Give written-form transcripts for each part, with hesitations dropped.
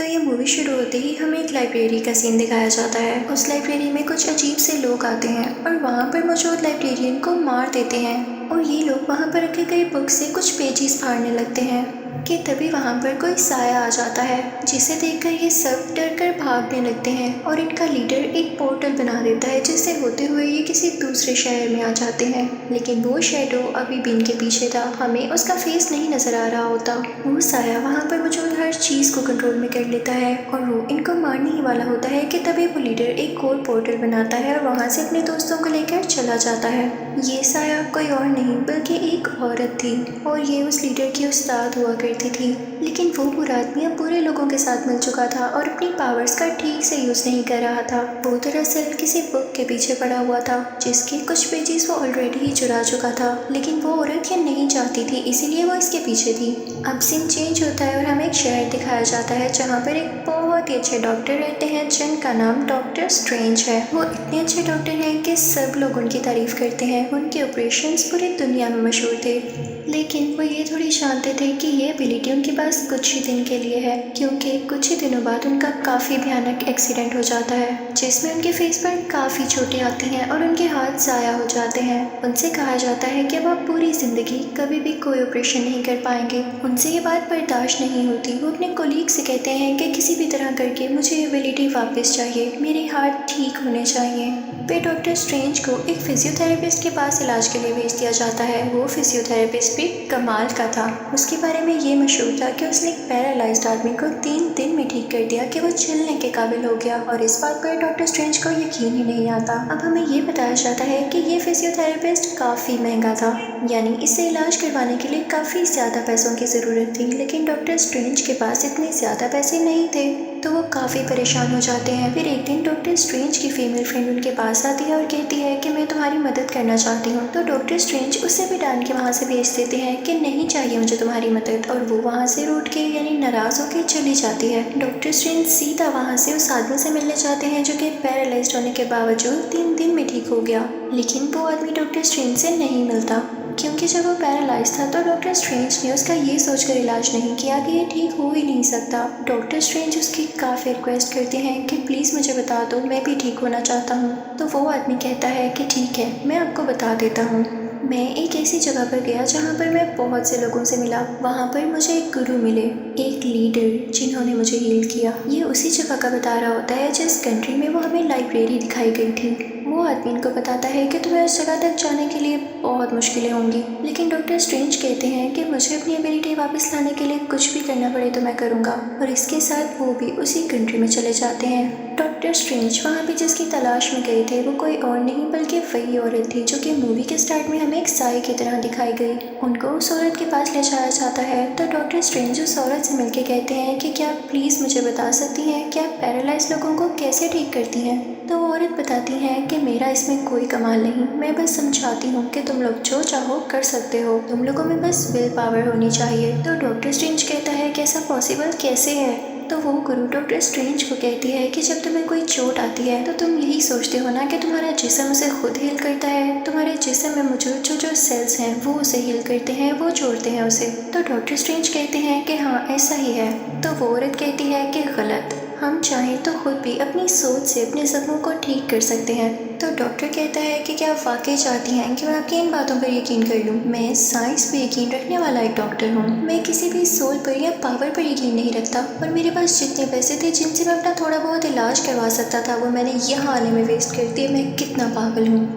तो ये मूवी शुरू होते ही हमें एक लाइब्रेरी का सीन दिखाया जाता है। उस लाइब्रेरी में कुछ अजीब से लोग आते हैं और वहाँ पर मौजूद लाइब्रेरियन को मार देते हैं और ये लोग वहाँ पर रखे गए बुक से कुछ पेजेस फाड़ने लगते हैं कि तभी वहाँ पर कोई साया आ जाता है, जिसे देखकर ये सब डर कर भागने लगते हैं और इनका लीडर एक पोर्टल बना देता है जिससे होते हुए ये किसी दूसरे शहर में आ जाते हैं। लेकिन वो शैडो अभी भी इनके पीछे था, हमें उसका फेस नहीं नजर आ रहा होता। वो साया वहाँ पर मौजूद हर चीज को कंट्रोल में कर लेता है और वो इनको मारने ही वाला होता है कि तभी वो लीडर एक और पोर्टल बनाता है और वहाँ से अपने दोस्तों को लेकर चला जाता है। ये साया कोई और नहीं बल्कि एक औरत थी और ये उस लीडर की उस्ताद हुआ करती थी। लेकिन वो बुरा आदमी अब बुरे लोगों के साथ मिल चुका था और अपनी पावर्स का ठीक से यूज नहीं कर रहा था। वो दरअसल किसी बुक के पीछे पड़ा हुआ था जिसके कुछ पेजेस वो ऑलरेडी ही चुरा चुका था, लेकिन वो औरत ये नहीं चाहती थी, इसीलिए वो इसके पीछे थी। अब सीन चेंज होता है और हमें एक शहर दिखाया जाता है जहाँ पर एक बहुत ही अच्छे डॉक्टर रहते हैं जिनका नाम डॉक्टर स्ट्रेंज है। वो इतने अच्छे डॉक्टर हैं कि सब लोग उनकी तारीफ करते हैं। उनके ऑपरेशंस पूरी दुनिया में मशहूर थे, लेकिन वो ये थोड़ी जानते थे कि ये एबिलिटी उनके पास कुछ ही दिन के लिए है, क्योंकि कुछ ही दिनों बाद उनका काफ़ी भयानक एक्सीडेंट हो जाता है जिसमें उनके फेस पर काफ़ी चोटें आती हैं और उनके हाथ ज़ाया हो जाते हैं। उनसे कहा जाता है कि अब आप पूरी ज़िंदगी कभी भी कोई ऑपरेशन नहीं कर पाएंगे। उनसे ये बात बर्दाश्त नहीं होती। वो अपने कोलीग से कहते हैं कि किसी भी तरह करके मुझे एबिलिटी वापस चाहिए, मेरे हाथ ठीक होने चाहिए। फिर डॉक्टर स्ट्रेंज को एक फिजियोथेरेपिस्ट के पास इलाज के लिए भेज दिया जाता है। वो फिजियोथेरेपिस्ट भी कमाल का था। उसके बारे में ये मशहूर था कि उसने एक पैरालाइज्ड आदमी को 3 दिन में ठीक कर दिया कि वो चलने के काबिल हो गया और इस बात पर डॉक्टर स्ट्रेंज को यकीन ही नहीं आता। अब हमें ये बताया जाता है कि ये फिजियोथेरेपिस्ट काफ़ी महंगा था, यानी इससे इलाज करवाने के लिए काफ़ी ज़्यादा पैसों की ज़रूरत थी, लेकिन डॉक्टर स्ट्रेंज के पास इतने ज़्यादा पैसे नहीं थे, तो वो काफ़ी परेशान हो जाते हैं। फिर एक दिन डॉक्टर स्ट्रेंज की फीमेल फ्रेंड उनके पास आती है और कहती है कि मैं तुम्हारी मदद करना चाहती हूँ। तो डॉक्टर स्ट्रेंज उससे भी डांट के वहाँ से भेज देते हैं कि नहीं चाहिए मुझे तुम्हारी मदद, और वो वहाँ से रूठ के यानी नाराज़ होकर चली जाती है। डॉक्टर स्ट्रेंज सीधा वहाँ से उस आदमी से मिलने जाते हैं जो कि पैरालाइज्ड होने के बावजूद 3 दिन में ठीक हो गया, लेकिन वो आदमी डॉक्टर स्ट्रेंज से नहीं मिलता, क्योंकि जब वो पैरालाइज था तो डॉक्टर स्ट्रेंज ने उसका ये सोचकर इलाज नहीं किया कि ये ठीक हो ही नहीं सकता। डॉक्टर स्ट्रेंज उसकी काफ़ी रिक्वेस्ट करते हैं कि प्लीज़ मुझे बता दो, मैं भी ठीक होना चाहता हूँ। तो वो आदमी कहता है कि ठीक है, मैं आपको बता देता हूँ। मैं एक ऐसी जगह पर गया जहाँ पर मैं बहुत से लोगों से मिला। वहाँ पर मुझे एक गुरु मिले, एक लीडर जिन्होंने मुझे हील किया। ये उसी जगह का बता रहा होता है जिस कंट्री में वो हमें लाइब्रेरी दिखाई गई थी। वो आदमी इनको बताता है कि तुम्हें उस जगह तक जाने के लिए बहुत मुश्किलें होंगी, लेकिन डॉक्टर स्ट्रेंज कहते हैं कि मुझे अपनी एबिलिटी वापस लाने के लिए कुछ भी करना पड़े तो मैं करूँगा, और इसके साथ वो भी उसी कंट्री में चले जाते हैं। डॉक्टर स्ट्रेंज वहाँ पे जिसकी तलाश में गए थे वो कोई और नहीं बल्कि वही औरत थी जो कि मूवी के स्टार्ट में हमें एक साई की तरह दिखाई गई। उनको उस औरत के पास ले जाया जाता है तो डॉक्टर स्ट्रेंज उस औरत से मिलके कहते हैं कि क्या आप प्लीज़ मुझे बता सकती हैं कि आप पैरालाइज लोगों को कैसे ठीक करती हैं। तो वो औरत बताती है कि मेरा इसमें कोई कमाल नहीं, मैं बस समझाती हूँ कि तुम लोग जो चाहो कर सकते हो, तुम लोगों में बस विल पावर होनी चाहिए। तो डॉक्टर स्ट्रेंज कहता है कि ऐसा पॉसिबल कैसे है। तो वो गुरु डॉक्टर स्ट्रेंज को कहती है कि जब तुम्हें कोई चोट आती है तो तुम यही सोचते हो ना कि तुम्हारा जिस्म उसे खुद हील करता है, तुम्हारे जिस्म में मौजूद जो सेल्स हैं वो उसे हील करते हैं, वो जोड़ते हैं उसे। तो डॉक्टर स्ट्रेंज कहते हैं कि हाँ ऐसा ही है। तो वो औरत कहती है कि गलत, हम चाहें तो खुद भी अपनी सोच से अपने जख्मों को ठीक कर सकते हैं। तो डॉक्टर कहता है कि क्या आप वाकई चाहती हैं कि मैं आपकी इन बातों पर यकीन कर लूँ। मैं साइंस पे यकीन रखने वाला एक डॉक्टर हूँ, मैं किसी भी सोल पर या पावर पर यकीन नहीं रखता, और मेरे पास जितने पैसे थे जिनसे मैं अपना थोड़ा बहुत इलाज करवा सकता था वो मैंने यहाँ आने में वेस्ट कर दिए। मैं कितना पागल हूँ।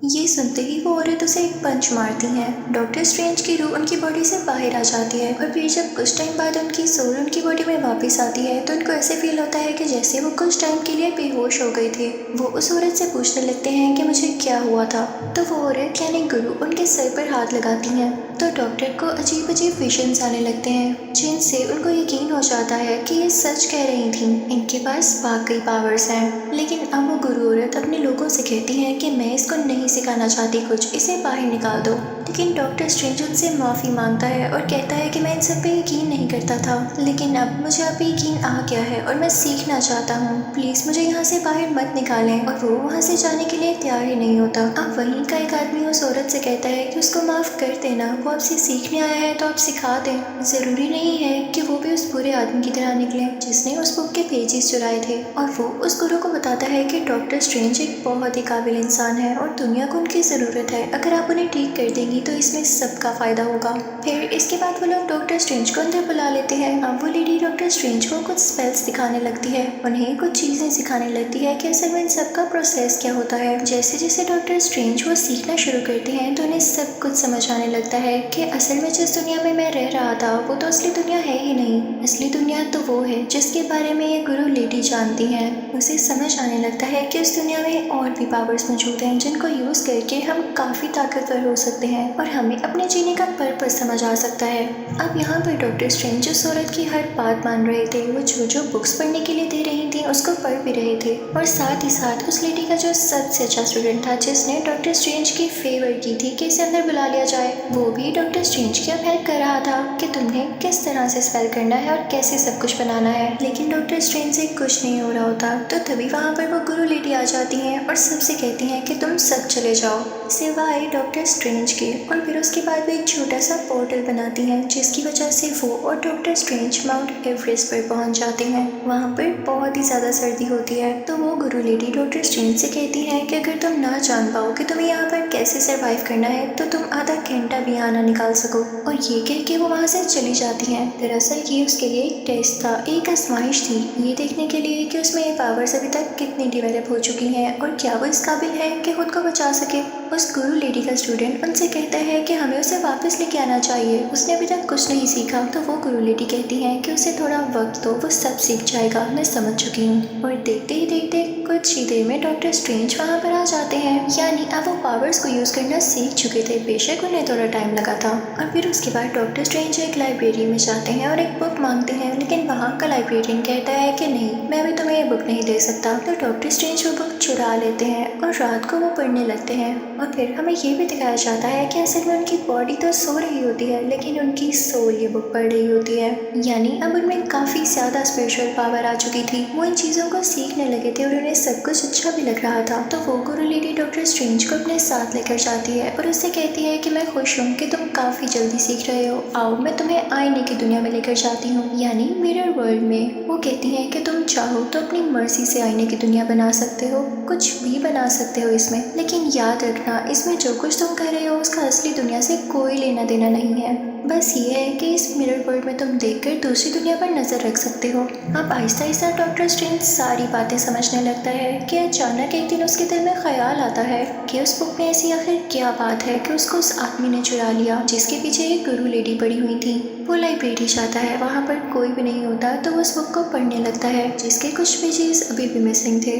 ये सुनते ही वो औरत उसे एक पंच मारती है। डॉक्टर स्ट्रेंज की रूह उनकी बॉडी से बाहर आ जाती है और फिर जब कुछ टाइम बाद उनकी सोल उनकी बॉडी में वापस आती है तो उनको ऐसे फील होता है कि जैसे वो कुछ टाइम के लिए बेहोश हो गए थे। वो उस औरत से पूछने लगते हैं कि मुझे क्या हुआ था। तो वो औरत यानी गुरु उनके सर पर हाथ लगाती हैं तो डॉक्टर को अजीब अजीब विजन्स आने लगते हैं जिनसे उनको यकीन हो जाता है कि ये सच कह रही थी, इनके पास वाकई पावर्स हैं। लेकिन अब वो गुरु औरत अपने लोगों से कहती है कि मैं इसको नहीं सिखाना चाहती कुछ, इसे बाहर निकाल दो। लेकिन डॉक्टर स्ट्रेंज उनसे माफ़ी मांगता है और कहता है कि मैं इन सब पे यकीन नहीं करता था, लेकिन अब मुझे आप पे यकीन आ गया है और मैं सीखना चाहता हूँ, प्लीज़ मुझे यहाँ से बाहर मत निकालें। और वो वहाँ से जाने के लिए तैयार ही नहीं होता। अब वहीं का एक आदमी उस औरत से कहता है कि उसको माफ़ कर देना, वो आपसे सीखने आया है तो आप सिखा दें। ज़रूरी नहीं है कि वो भी उस बुरे आदमी की तरह निकले जिसने उस बुक के पेजेस चुराए थे। और वो उस गुरु को बताता है कि डॉक्टर स्ट्रेंज एक बहुत ही काबिल इंसान है और दुनिया को उनकी ज़रूरत है। अगर आप उन्हें ठीक कर देंगी तो इसमें सबका फ़ायदा होगा। फिर इसके बाद वो लोग डॉक्टर स्ट्रेंज को अंदर बुला लेते हैं। अब वो लेडी डॉक्टर स्ट्रेंज को कुछ स्पेल्स दिखाने लगती है, उन्हें कुछ चीज़ें सिखाने लगती है कि असल में इन सबका प्रोसेस क्या होता है। जैसे जैसे डॉक्टर स्ट्रेंज वो सीखना शुरू करते हैं तो उन्हें सब कुछ समझ आने लगता है कि असल में जिस दुनिया में मैं रह रहा था वो तो असली दुनिया है ही नहीं। असली दुनिया तो वो है जिसके बारे में ये गुरु लेडी जानती है। उसे समझ आने लगता है कि उस दुनिया में और भी पावर्स मौजूद हैं जिनको यूज़ करके हम काफ़ी ताकतवर हो सकते हैं और हमें अपने जीने का पर्पस समझ आ सकता है। अब यहाँ पर डॉक्टर स्ट्रेंज उस औरत की हर बात मान रहे थे। वो जो बुक्स पढ़ने के लिए दे रही थी उसको पढ़ भी रहे थे और साथ ही साथ उस लेडी का जो सबसे अच्छा स्टूडेंट था जिसने डॉक्टर स्ट्रेंज की फेवर की थी कि इसे अंदर बुला लिया जाए, वो भी डॉक्टर स्ट्रेंज की अब हेल्प कर रहा था कि तुम्हें किस तरह से स्पेल करना है और कैसे सब कुछ बनाना है। लेकिन डॉक्टर स्ट्रेंज से कुछ नहीं हो रहा होता। तो तभी वहाँ पर वो गुरु लेडी आ जाती हैं और सबसे कहती हैं कि तुम सब चले जाओ सिवाय डॉक्टर स्ट्रेंज के। और फिर उसके बाद वो एक छोटा सा पोर्टल बनाती हैं जिसकी वजह से वो और डॉक्टर स्ट्रेंज माउंट एवरेस्ट पर पहुंच जाते हैं। वहाँ पर बहुत ही ज़्यादा सर्दी होती है तो वो गुरु लेडी डॉक्टर स्ट्रेंज से कहती है कि अगर तुम ना जान पाओ कि तुम्हें यहाँ पर कैसे सरवाइव करना है तो तुम आधा घंटा भी यहाँ ना निकाल सको। और ये कह के वो वहाँ से चली जाती हैं। दरअसल ये उसके लिए एक टेस्ट था, एक आजमाइश थी, ये देखने के लिए कि उसमें ये पावर्स अभी तक कितनी डेवलप हो चुकी हैं और क्या वो इस काबिल है कि खुद को बचा सके। उस गुरु लेडी का स्टूडेंट उनसे कहता है कि हमें उसे वापस लेके आना चाहिए, उसने अभी तक कुछ नहीं सीखा। तो वो गुरु लेडी कहती है कि उसे थोड़ा वक्त दो, वो सब सीख जाएगा, मैं समझ चुकी हूँ। और देखते ही देखते कुछ ही देर में डॉक्टर स्ट्रेंज वहाँ पर आ जाते हैं, यानी अब वो पावर्स को यूज़ करना सीख चुके थे, बेशक उन्हें थोड़ा टाइम लगा था। और फिर उसके बाद डॉक्टर स्ट्रेंज एक लाइब्रेरी में जाते हैं और एक बुक मांगते हैं, लेकिन वहाँ का लाइब्रेरियन कहता है कि नहीं, मैं अभी तुम्हें ये बुक नहीं दे सकता। तो डॉक्टर स्ट्रेंज वो बुक चुरा लेते हैं और रात को वो पढ़ने लगते हैं। और फिर हमें ये भी दिखाया जाता है कि असल में उनकी बॉडी तो सो रही होती है लेकिन उनकी सोल ये बुक पढ़ रही होती है, यानी अब उनमें काफ़ी ज़्यादा स्पिरिचुअल पावर आ चुकी थी। वो इन चीज़ों को सीखने लगे थे और उन्हें सब कुछ अच्छा भी लग रहा था। तो वो गुरु लेडी डॉक्टर स्ट्रेंज को अपने साथ लेकर जाती है और उससे कहती है कि मैं खुश हूँ कि तुम काफ़ी जल्दी सीख रहे हो, आओ मैं तुम्हें आईने की दुनिया में लेकर जाती हूँ, यानी मिरर वर्ल्ड में। वो कहती है कि तुम चाहो तो अपनी मर्जी से आईने की दुनिया बना सकते हो, कुछ भी बना सकते हो इसमें, लेकिन याद रखना इसमें जो कुछ तुम कर रहे हो उसका असली दुनिया से कोई लेना देना नहीं है। बस ये है कि इस मिरर वर्ल्ड में तुम देखकर दूसरी दुनिया पर नजर रख सकते हो। अब आहिस्ता आहिस्ता डॉक्टर स्ट्रेंज सारी बातें समझने लगता है कि अचानक एक दिन उसके दिल में ख्याल आता है कि उस बुक में ऐसी आखिर क्या बात है कि उसको उस आदमी ने चुरा लिया जिसके पीछे एक गुरु लेडी पड़ी हुई थी। वो लाइब्रेरी जाता है, वहाँ पर कोई भी नहीं होता तो वो उस बुक को पढ़ने लगता है जिसके कुछ पेजेस अभी भी मिसिंग थे।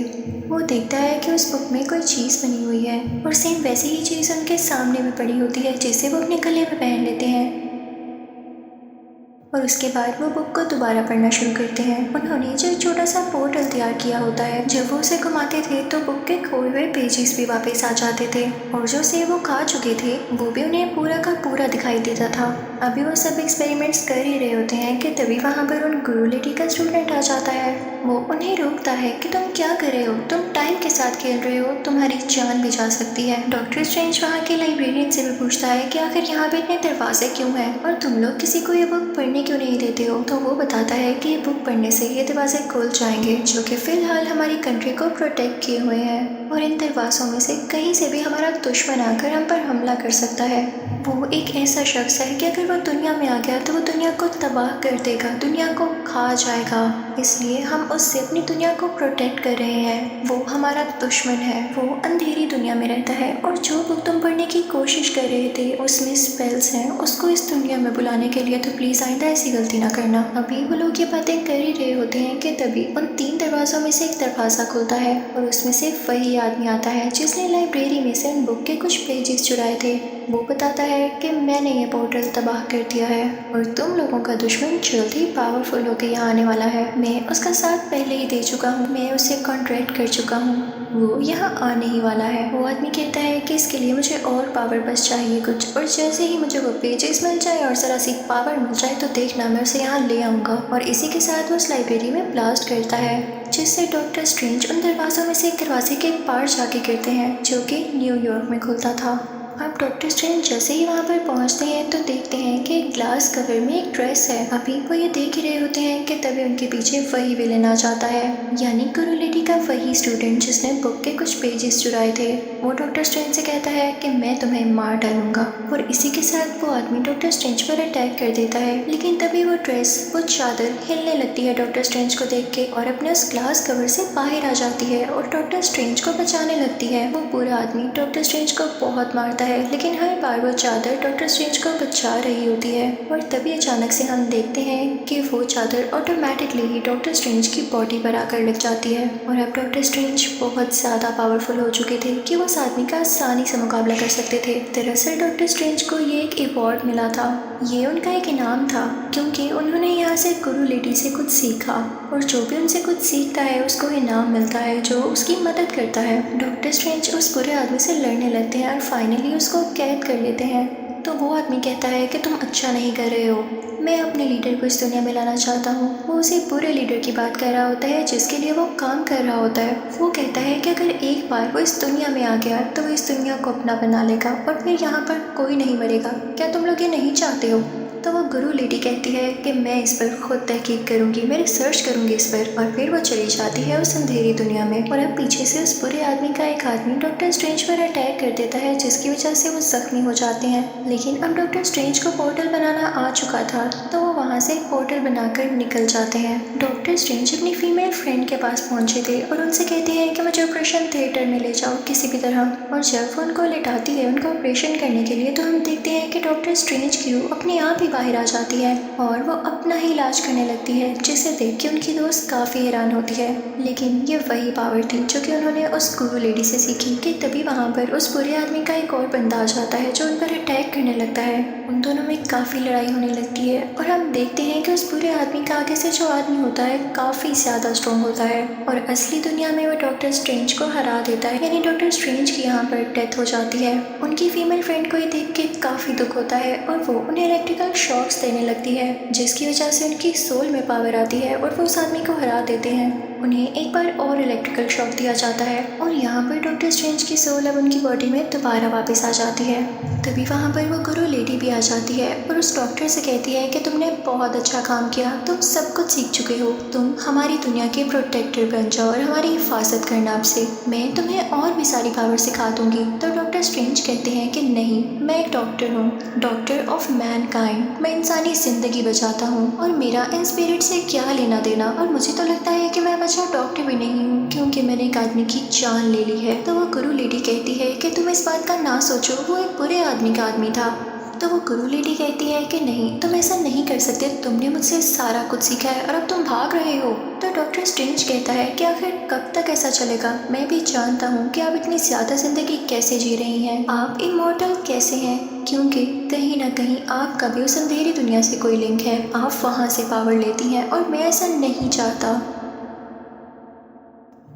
वो देखता है कि उस बुक में कोई चीज़ बनी हुई है और सेम वैसी ही चीज़ उनके सामने भी पड़ी होती है जिसे वो अपने गले में पहन लेते हैं। और उसके बाद वो बुक को दोबारा पढ़ना शुरू करते हैं। उन्होंने जो एक छोटा सा पोर्टल तैयार किया होता है, जब वो उसे घुमाते थे तो बुक के खोए हुए पेजेस भी वापस आ जाते थे और जो सेब वो खा चुके थे वो भी उन्हें पूरा का पूरा दिखाई देता था। अभी वो सब एक्सपेरिमेंट्स कर ही रहे होते हैं कि तभी वहाँ पर उन गुरु लेडी का स्टूडेंट आ जाता है। वो उन्हें रोकता है कि तुम क्या कर रहे हो, तुम टाइम के साथ खेल रहे हो, तुम्हारी जान भी जा सकती है। डॉक्टर स्ट्रेंज वहाँ के लाइब्रेरियन से भी पूछता है कि आखिर यहाँ पे इतने दरवाजे क्यों हैं और तुम लोग किसी को ये बुक पढ़ने क्यों नहीं देते हो। तो वो बताता है कि ये बुक पढ़ने से ये दरवाजे खुल जाएंगे जो कि फिलहाल हमारी कंट्री को प्रोटेक्ट किए हुए हैं और इन दरवाज़ों में से कहीं से भी हमारा दुश्मन आकर हम पर हमला कर सकता है। वो एक ऐसा शख्स है कि अगर वो दुनिया में आ गया तो वो दुनिया को तबाह कर देगा, दुनिया को खा जाएगा, इसलिए हम उससे अपनी दुनिया को प्रोटेक्ट कर रहे हैं। वो हमारा दुश्मन है, वो अंधेरी दुनिया में रहता है और जो बुक तुम पढ़ने की कोशिश कर रहे थे उसमें स्पेल्स हैं, उसको इस दुनिया में बुलाने के लिए, तो प्लीज़ आइंदा ऐसी गलती ना करना। अभी वो लोग ये बातें कर ही रहे होते हैं कि तभी उन 3 दरवाज़ों में से एक दरवाज़ा खुलता है और उसमें से वही आदमी आता है जिसने लाइब्रेरी में से उन बुक के कुछ पेजेस चुराए थे। वो बताता है कि मैंने ये पोर्टल तबाह कर दिया है और तुम लोगों का दुश्मन जल्द ही पावरफुल होकर यहाँ आने वाला है। मैं उसका साथ पहले ही दे चुका हूँ, मैं उसे कॉन्ट्रैक्ट कर चुका हूँ, वो यहाँ आने ही वाला है। वो आदमी कहता है कि इसके लिए मुझे और पावर बस चाहिए कुछ, और जैसे ही मुझे वो पेजेस मिल जाए और ज़रा सी पावर मिल जाए तो देखना मैं उसे यहाँ ले आऊँगा। और इसी के साथ वो उस लाइब्रेरी में ब्लास्ट करता है जिससे डॉक्टर स्ट्रेंज उन दरवाज़ों में से एक दरवाजे के पार जाके गिरते हैं जो कि न्यूयॉर्क में खुलता था। अब डॉक्टर स्ट्रेंज जैसे ही वहाँ पर पहुँचते हैं तो देखते हैं कि एक ग्लास कवर में एक ड्रेस है। अभी वो ये देख ही रहे होते हैं कि तभी उनके पीछे वही विलेन आ जाता है, यानी गुरु लेडी का वही स्टूडेंट जिसने बुक के कुछ पेजेस चुराए थे। वो डॉक्टर स्ट्रेंज से कहता है कि मैं तुम्हें मार डालूंगा, और इसी के साथ वो आदमी डॉक्टर स्ट्रेंज पर अटैक कर देता है। लेकिन तभी वो ड्रेस, वो चादर हिलने लगती है डॉक्टर स्ट्रेंज को देख के, और अपने उस ग्लास कवर से बाहर आ जाती है और डॉक्टर स्ट्रेंज को बचाने लगती है। वो पूरा आदमी डॉक्टर स्ट्रेंज को बहुत मारता है, लेकिन हर बार वो चादर डॉक्टर स्ट्रेंज को बचा रही होती है। और तभी अचानक से हम देखते हैं कि वो चादर ऑटोमेटिकली ही डॉक्टर स्ट्रेंज की बॉडी पर आकर लग जाती है, और अब डॉक्टर स्ट्रेंज बहुत ज़्यादा पावरफुल हो चुके थे कि वो उस आदमी का आसानी से मुकाबला कर सकते थे। दरअसल डॉक्टर स्ट्रेंज को ये एक अवार्ड मिला था, ये उनका एक इनाम था, क्योंकि उन्होंने यहाँ से गुरु लेडी से कुछ सीखा, और जो भी उनसे कुछ सीखता है उसको इनाम मिलता है जो उसकी मदद करता है। डॉक्टर स्ट्रेंज उस बुरे आदमी से लड़ने लगते हैं और फाइनली उसको कैद कर लेते हैं। तो वो आदमी कहता है कि तुम अच्छा नहीं कर रहे हो, मैं अपने लीडर को इस दुनिया में लाना चाहता हूँ। वो उसी बुरे लीडर की बात कर रहा होता है जिसके लिए वो काम कर रहा होता है। वो कहता है कि अगर एक बार वो इस दुनिया में आ गया तो वो इस दुनिया को अपना बना लेगा और फिर यहाँ पर कोई नहीं मरेगा। क्या तुम लोग ये नहीं चाहते हो? तो वो गुरु लेडी कहती है कि मैं इस पर खुद तहकीक करूंगी, मैं रिसर्च करूंगी इस पर, और फिर वो चली जाती है उस अंधेरी दुनिया में। और अब पीछे से उस बुरे आदमी का एक आदमी डॉक्टर स्ट्रेंज पर अटैक कर देता है, जिसकी वजह से वो जख्मी हो जाते हैं। लेकिन अब डॉक्टर स्ट्रेंज को पोर्टल बनाना आ चुका था, तो वो वहाँ से एक पोर्टल बनाकर निकल जाते हैं। डॉक्टर स्ट्रेंज अपनी फीमेल फ्रेंड के पास पहुंचे थे और उनसे कहते हैं कि मुझे ऑपरेशन थिएटर में ले जाओ किसी भी तरह। और जब वो उनको लिटाती है उनका ऑपरेशन करने के लिए, तो हम देखते हैं कि डॉक्टर स्ट्रेंज की रूह अपने आप ही बाहर आ जाती है और वो अपना ही इलाज करने लगती है, जिसे देख के उनकी दोस्त काफ़ी हैरान होती है। लेकिन ये वही पावर थी जो कि उन्होंने उस गुरु लेडी से सीखी। कि तभी वहाँ पर उस बुरे आदमी का एक और बंदा आ जाता है जो उन पर अटैक करने लगता है। उन दोनों में काफ़ी लड़ाई होने लगती है और हम देखते हैं कि उस बुरे आदमी का आगे से जो आदमी होता है काफ़ी ज़्यादा स्ट्रॉन्ग होता है और असली दुनिया में वो डॉक्टर स्ट्रेंज को हरा देता है, यानी डॉक्टर स्ट्रेंज की यहाँ पर डेथ हो जाती है। उनकी फीमेल फ्रेंड को ये देख के काफ़ी दुख होता है और वो उन्हें इलेक्ट्रिकल शॉक्स देने लगती है, जिसकी वजह से उनकी सोल में पावर आती है और वो उस आदमी को हरा देते हैं। उन्हें एक बार और इलेक्ट्रिकल शॉक दिया जाता है और यहाँ पर डॉक्टर स्ट्रेंज की सोल अब उनकी बॉडी में दोबारा वापस आ जाती है। तभी वहाँ पर वो गुरु लेडी भी आ जाती है और उस डॉक्टर से कहती है कि तुमने बहुत अच्छा काम किया, तुम सब कुछ सीख चुके हो, तुम हमारी दुनिया के प्रोटेक्टर बन जाओ और हमारी हिफाजत करना। आपसे मैं तुम्हें और भी सारी पावर सिखा दूंगी। तो डॉक्टर स्ट्रेंज कहते हैं कि नहीं, मैं एक डॉक्टर हूँ, डॉक्टर ऑफ मैनकाइंड, मैं इंसानी ज़िंदगी बचाता हूँ और मेरा इन स्पिरिट से क्या लेना देना। और मुझे तो लगता है कि मैं अच्छा डॉक्टर भी नहीं हूँ क्योंकि मैंने एक आदमी की जान ले ली है। तो वो गुरु लेडी कहती है कि तुम इस बात का ना सोचो, वो एक बुरे आदमी का आदमी था। तो वो गुरु लेडी कहती है कि नहीं, तुम ऐसा नहीं कर सकते, तुमने मुझसे सारा कुछ सीखा है और अब तुम भाग रहे हो। तो डॉक्टर स्ट्रेंज कहता है कि आखिर कब तक ऐसा चलेगा, मैं भी जानता हूँ कि आप इतनी ज़्यादा ज़िंदगी कैसे जी रही हैं, आप इमॉर्टल कैसे हैं, क्योंकि कहीं ना कहीं आपका भी उस अंधेरी दुनिया से कोई लिंक है, आप वहाँ से पावर लेती हैं और मैं ऐसा नहीं चाहता।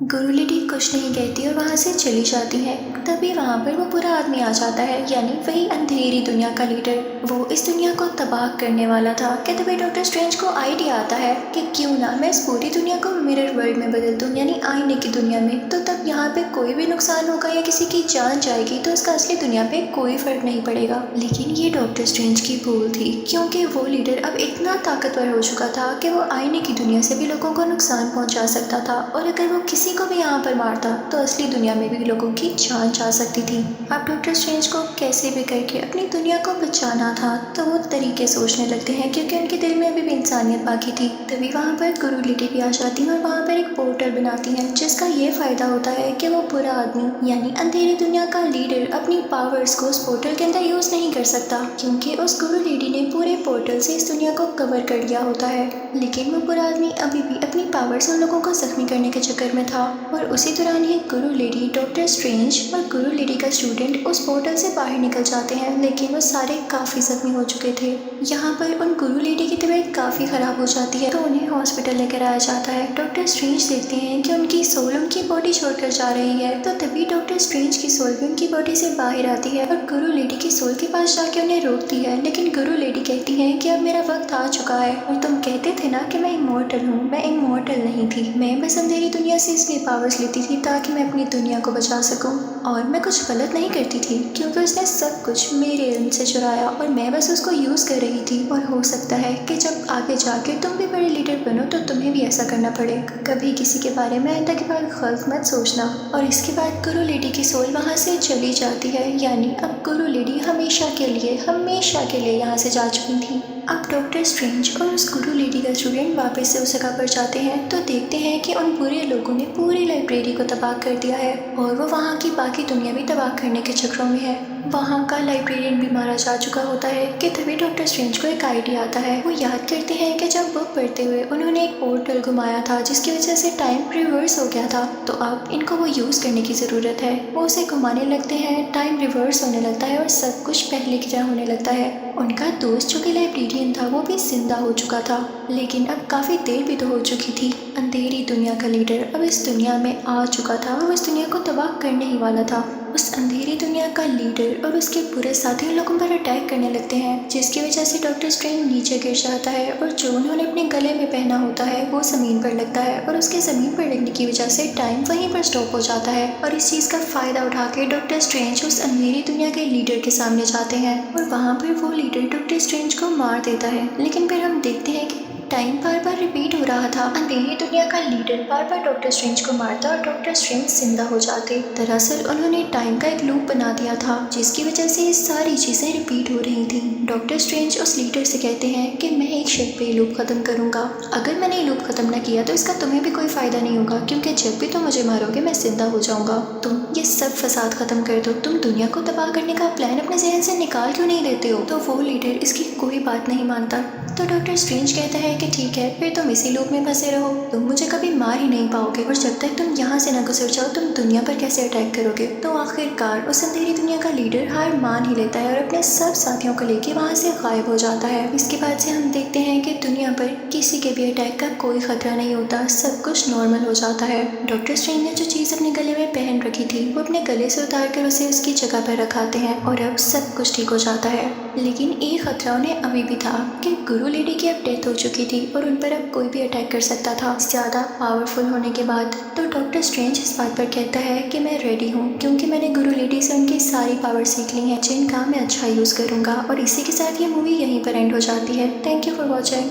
गुरु लेडी कुछ नहीं कहती और वहाँ से चली जाती है। तभी वहाँ पर वो बुरा आदमी आ जाता है, यानी वही अंधेरी दुनिया का लीडर, वो इस दुनिया को तबाह करने वाला था। कि तभी डॉक्टर स्ट्रेंज को आइडिया आता है कि क्यों ना मैं इस पूरी दुनिया को मिरर वर्ल्ड में बदल दूँ, यानी आईने की दुनिया में। तो तब यहाँ पे कोई भी नुकसान होगा या किसी की जान जाएगी तो उसका असली दुनिया पे कोई फर्क नहीं पड़ेगा। लेकिन ये डॉक्टर स्ट्रेंज की भूल थी, क्योंकि वो लीडर अब इतना ताकतवर हो चुका था कि वो आईने की दुनिया से भी लोगों को नुकसान पहुँचा सकता था, और अगर वो किसी को भी यहाँ पर मारता तो असली दुनिया में भी लोगों की जान जा सकती थी। अब डॉक्टर स्ट्रेंज को कैसे भी करके अपनी दुनिया को बचाना था, तो वो तरीके सोचने लगते हैं क्योंकि उनके दिल में अभी भी इंसानियत बाकी थी। तभी वहाँ पर गुरु लेडी भी आ जाती है और वहाँ पर एक पोर्टल बनाती है, जिसका ये फायदा होता है कि वो बुरा आदमी यानी अंधेरी दुनिया का लीडर अपनी पावर्स को उस पोर्टल के अंदर यूज नहीं कर सकता, क्योंकि उस गुरु लेडी ने पूरे पोर्टल से इस दुनिया को कवर कर लिया होता है। लेकिन वो बुरा आदमी अभी भी अपनी पावर से उन लोगों को जख्मी करने के चक्कर में था, और उसी दौरान ही गुरु लेडी, डॉक्टर स्ट्रेंज और गुरु लेडी का स्टूडेंट उस पोर्टल से बाहर निकल जाते हैं, लेकिन वो सारे काफ़ी जख्मी हो चुके थे। यहाँ पर उन गुरु लेडी की तबीयत काफ़ी ख़राब हो जाती है, तो उन्हें हॉस्पिटल लेकर आया जाता है। डॉक्टर स्ट्रेंज देखते हैं कि उनकी सोल उनकी बॉडी छोड़कर जा रही है, तो तभी डॉक्टर स्ट्रेंज की सोल भी उनकी बॉडी से बाहर आती है और गुरु लेडी की सोल के पास जाके उन्हें रोकती है। लेकिन गुरु लेडी कहती है कि अब मेरा वक्त आ चुका है, और तुम कहते थे ना कि मैं इमॉर्टल हूँ, मैं इमॉर्टल नहीं थी, मैं बस अंधेरी दुनिया से इस उसके पावर्स लेती थी ताकि मैं अपनी दुनिया को बचा सकूं। और मैं कुछ गलत नहीं करती थी क्योंकि उसने सब कुछ मेरे इल्म से चुराया और मैं बस उसको यूज़ कर रही थी। और हो सकता है कि जब आगे जाके तुम भी बड़े लीडर बनो तो तुम्हें भी ऐसा करना पड़े। कभी किसी के बारे में आइंदा के बाद गलत मत सोचना। और इसके बाद गुरु लेडी की सोल वहाँ से चली जाती है, यानी अब गुरु लेडी हमेशा के लिए यहाँ से जा चुकी थी। अब डॉक्टर स्ट्रेंज और उस गुरु लेडी का स्टूडेंट वापस से उस जगह पर जाते हैं तो देखते हैं कि उन बुरे लोगों ने पूरी लाइब्रेरी को तबाह कर दिया है और वो वहाँ की बाकी दुनिया भी तबाह करने के चक्रों में है। वहाँ का लाइब्रेरियन भी मारा जा चुका होता है कि तभी डॉक्टर स्ट्रेंज को एक आइडिया आता है। वो याद करते हैं कि जब बुक पढ़ते हुए उन्होंने एक पोर्टल घुमाया था जिसकी वजह से टाइम रिवर्स हो गया था, तो अब इनको वो यूज़ करने की ज़रूरत है। वो उसे घुमाने लगते हैं, टाइम रिवर्स होने लगता है और सब कुछ पहले की तरह होने लगता है। उनका दोस्त जो कि लाइब्रेरियन था वो भी जिंदा हो चुका था, लेकिन अब काफ़ी देर भी तो हो चुकी थी। अंधेरी दुनिया का लीडर अब इस दुनिया में आ चुका था और इस दुनिया को तबाह करने ही वाला था। उस अंधेरी दुनिया का लीडर और उसके बुरे साथी उन लोगों पर अटैक करने लगते हैं, जिसकी वजह से डॉक्टर स्ट्रेंज नीचे गिर जाता है और जो उन्होंने अपने गले में पहना होता है वो ज़मीन पर लगता है और उसके ज़मीन पर लगने की वजह से टाइम वहीं पर स्टॉप हो जाता है। और इस चीज़ का फ़ायदा उठा के डॉक्टर स्ट्रेंज उस अंधेरी दुनिया के लीडर के सामने जाते हैं और वहाँ पर वो लीडर डॉक्टर स्ट्रेंज को मार देता है। लेकिन फिर हम देखते हैं कि टाइम बार बार रिपीट हो रहा था। अंधेरी दुनिया का लीडर बार बार डॉक्टर स्ट्रेंज को मारता और डॉक्टर स्ट्रेंज जिंदा हो जाते। दरअसल उन्होंने टाइम का एक लूप बना दिया था जिसकी वजह से ये सारी चीजें रिपीट हो रही थी। डॉक्टर स्ट्रेंज उस लीडर से कहते हैं कि मैं एक शर्त पे ये लूप खत्म करूंगा, अगर मैंने ये लूप खत्म न किया तो इसका तुम्हें भी कोई फायदा नहीं होगा, क्योंकि जब भी तुम मुझे मारोगे मैं जिंदा हो जाऊंगा। तुम ये सब फसाद खत्म कर दो, तुम दुनिया को तबाह करने का प्लान अपने जहन से निकाल क्यों नहीं देते हो। तो वो लीडर इसकी कोई बात नहीं मानता। तो डॉक्टर स्ट्रेंज कहता है कि ठीक है, फिर तुम इसी लूप में फंसे रहो, तुम मुझे कभी मार ही नहीं पाओगे और जब तक तुम यहाँ से न गुजर जाओ तुम दुनिया पर कैसे अटैक करोगे। तो आखिरकार उस अंधेरी दुनिया का लीडर हार मान ही लेता है और अपने सब साथियों को लेके वहाँ से गायब हो जाता है। इसके बाद से हम देखते हैं कि दुनिया पर किसी के भी अटैक का कोई खतरा नहीं होता, सब कुछ नॉर्मल हो जाता है। डॉक्टर स्ट्रेंज ने जो चीज़ अपने गले में पहन रखी थी वो अपने गले से उतार कर उसे उसकी जगह पर रखाते हैं और अब सब कुछ ठीक हो जाता है। लेकिन एक खतरा उन्हें अभी भी था कि गुरु लेडी की अब डेथ हो चुकी थी और उन पर अब कोई भी अटैक कर सकता था ज़्यादा पावरफुल होने के बाद। तो डॉक्टर स्ट्रेंज इस बात पर कहता है कि मैं रेडी हूँ क्योंकि मैंने गुरु लेडी से उनकी सारी पावर सीख ली हैं जिनका मैं अच्छा यूज़ करूँगा। और इसी के साथ ये मूवी यहीं पर एंड हो जाती है। Thank you for watching.